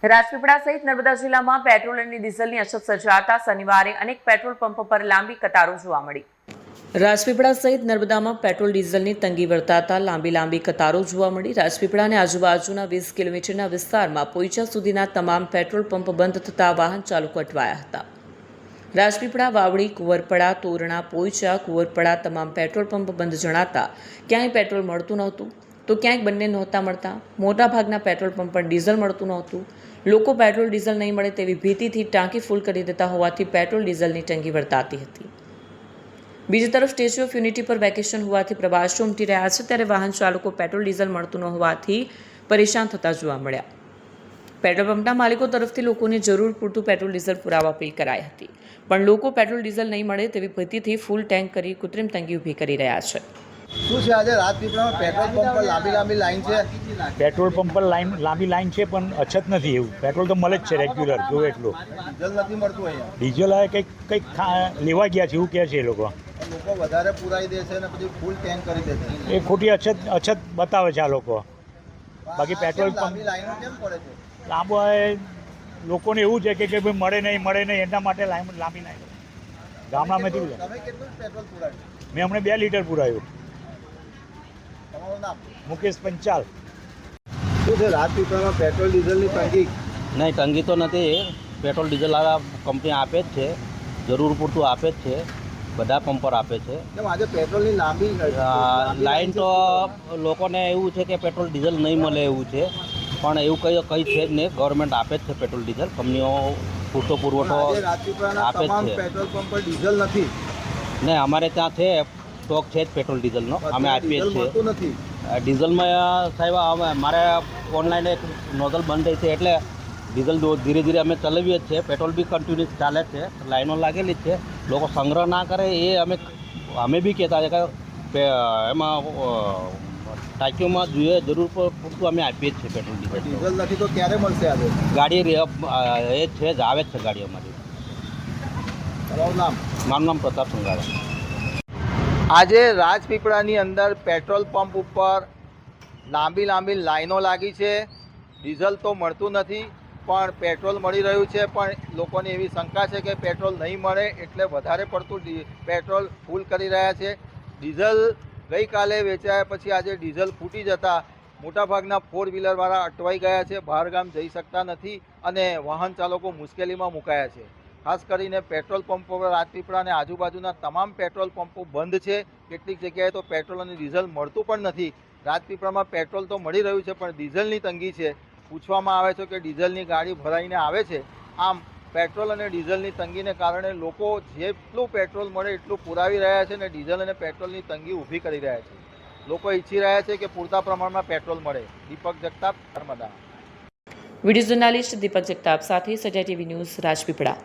રાજપીપળા સહિત નર્મદા જિલ્લામાં પેટ્રોલ અને ડીઝલની અછત સર્જાતા શનિવારે અનેક પેટ્રોલ પંપ પર લાંબી કતારો જોવા મળી। રાજપીપળા સહિત નર્મદામાં પેટ્રોલ ડીઝલની તંગી વર્તાતા લાંબી કતારો જોવા મળી। રાજપીપળા અને આજુબાજુના 20 કિલોમીટરના વિસ્તારમાં પોઈચા સુધીના તમામ પેટ્રોલ પંપ બંધ થતા વાહન ચાલકો અટવાયા હતા। રાજપીપળા, વાવડી, કુંવરપડા, તોરણા, પોઈચા, કુંવરપડા તમામ પેટ્રોલ પંપ બંધ જણાતા ક્યાંય પેટ્રોલ મળતું નહોતું તો ક્યાંક બંને નહોતા મળતા। મોટાભાગના પેટ્રોલ પંપ પર ડીઝલ મળતું નહોતું। લોકો પેટ્રોલ ડીઝલ નહીં મળે તેવી ભીતિથી ટાંકી ફૂલ કરી દેતા હોવાથી પેટ્રોલ ડીઝલની તંગી વર્તાતી હતી। બીજી તરફ સ્ટેચ્યુ ઓફ યુનિટી પર વેકેશન હોવાથી પ્રવાસીઓ ઉમટી રહ્યા છે, ત્યારે વાહન ચાલકો પેટ્રોલ ડીઝલ મળતું ન હોવાથી પરેશાન થતા જોવા મળ્યા। પેટ્રોલ પંપના માલિકો તરફથી લોકોને જરૂર પૂરતું પેટ્રોલ ડીઝલ પુરાવા અપીલ કરાઈ હતી, પણ લોકો પેટ્રોલ ડીઝલ નહીં મળે તેવી ભીતિથી ફૂલ ટેન્ક કરી કૃત્રિમ તંગી ઊભી કરી રહ્યા છે। શું છે આજે રાજપીપળામાં પેટ્રોલ પંપ પર લાંબી લાઈન છે? પેટ્રોલ પંપ પર લાંબી લાઈન છે, પણ અછત નથી। એવું પેટ્રોલ તો મળે જ છે રેગ્યુલર, જો એટલું ડીઝલ નથી મળતું અહીંયા। ડીઝલ હવે કંઈક લેવા ગયા છે એવું કહે છે એ લોકો વધારે પુરાઈ દે છે અને પછી ફૂલ ટેન્ક કરી દે છે। એ ખોટી અછત બતાવે છે આ લોકો। બાકી પેટ્રોલ પંપ લાંબી લાઈનો કેમ પડે છે? લાંબો લોકોને એવું છે કે ભાઈ મળે નહીં એના માટે લાંબી લાઈન ગામડામાંથી તમે કેટલું પેટ્રોલ પુરાયું? મેં હમણાં 2 લીટર પુરાયું। તમારું નામ? મુકેશ પંચાલ। શું છે રાજપીપળામાં પેટ્રોલ ડીઝલની તંગી? નહીં, તંગી તો નથી। પેટ્રોલ ડીઝલ આ કંપની આપે જ છે, જરૂર પૂરતું આપે જ છે, બધા પંપ પર આપે છે। કેમ આજે પેટ્રોલની લાંબી લાઈન તો લોકોને એવું છે કે પેટ્રોલ ડીઝલ નહીં મળે એવું છે, પણ એવું કંઈ છે જ નહીં। ગવર્મેન્ટ આપે જ છે પેટ્રોલ ડીઝલ, કંપનીઓ પૂરતો પુરવઠો રાજપીપળાના આપે જ તમામ છે। પેટ્રોલ પંપ પર ડીઝલ નથી? નહીં, અમારે ત્યાં છે, સ્ટોક છે જ પેટ્રોલ ડીઝલનો, અમે આપીએ જ છીએ। મળતું નથી? ડીઝલમાં સાહેબ મારે ઓનલાઈન એક નોઝલ બંધ થઈ છે, એટલે ડીઝલ ધીરે ધીરે અમે ચલાવીએ જ છીએ। પેટ્રોલ બી કન્ટિન્યુઅસ ચાલે જ છે, લાઈનો લાગેલી જ છે। લોકો સંગ્રહ ના કરે એ અમે બી કહેતા છે કે એમાં ટાંકીઓમાં જોઈએ જરૂર પૂરતું અમે આપીએ જ છીએ પેટ્રોલ ડીઝલ। ડીઝલ નથી તો ક્યારે મળશે આજે? ગાડી એ છે જ, આવે જ છે ગાડી અમારી। તમારું નામ? મારું નામ પ્રતાપ સંઘાડા। આજે રાજપીપળાની અંદર પેટ્રોલ પંપ ઉપર લાંબી લાઈનો લાગી છે। ડીઝલ તો મળતું નથી, પણ પેટ્રોલ મળી રહ્યું છે। પણ લોકોને એવી શંકા છે કે પેટ્રોલ નહીં મળે એટલે વધારે પડતું પેટ્રોલ ફૂલ કરી રહ્યા છે। ડીઝલ ગઈકાલે વેચાયા પછી આજે ડીઝલ ફૂટી જતાં મોટાભાગના 4 વ્હીલરવાળા અટવાઈ ગયા છે, બહારગામ જઈ શકતા નથી અને વાહન ચાલકો મુશ્કેલીમાં મુકાયા છે। ખાસ કરીને પેટ્રોલ પંપો પર રાજપીપળા અને આજુબાજુના તમામ પેટ્રોલ પંપો બંધ છે। કેટલીક જગ્યાએ તો પેટ્રોલ અને ડીઝલ મળતું પણ નથી। રાજપીપળામાં પેટ્રોલ તો મળી રહ્યું છે, પણ ડીઝલની તંગી છે। પૂછવામાં આવે છે કે ડીઝલની ગાડી ભરાઈને આવે છે। આમ પેટ્રોલ અને ડીઝલની તંગીને કારણે લોકો જેટલું પેટ્રોલ મળે એટલું પુરાવી રહ્યા છે અને ડીઝલ અને પેટ્રોલની તંગી ઊભી કરી રહ્યા છે। લોકો ઈચ્છી રહ્યા છે કે પૂરતા પ્રમાણમાં પેટ્રોલ મળે। દીપક જગતાપ, નર્મદા। વિડીયો જર્નાલિસ્ટ દીપક જગતાપ સાથે સજા ટીવી ન્યૂઝ, રાજપીપળા।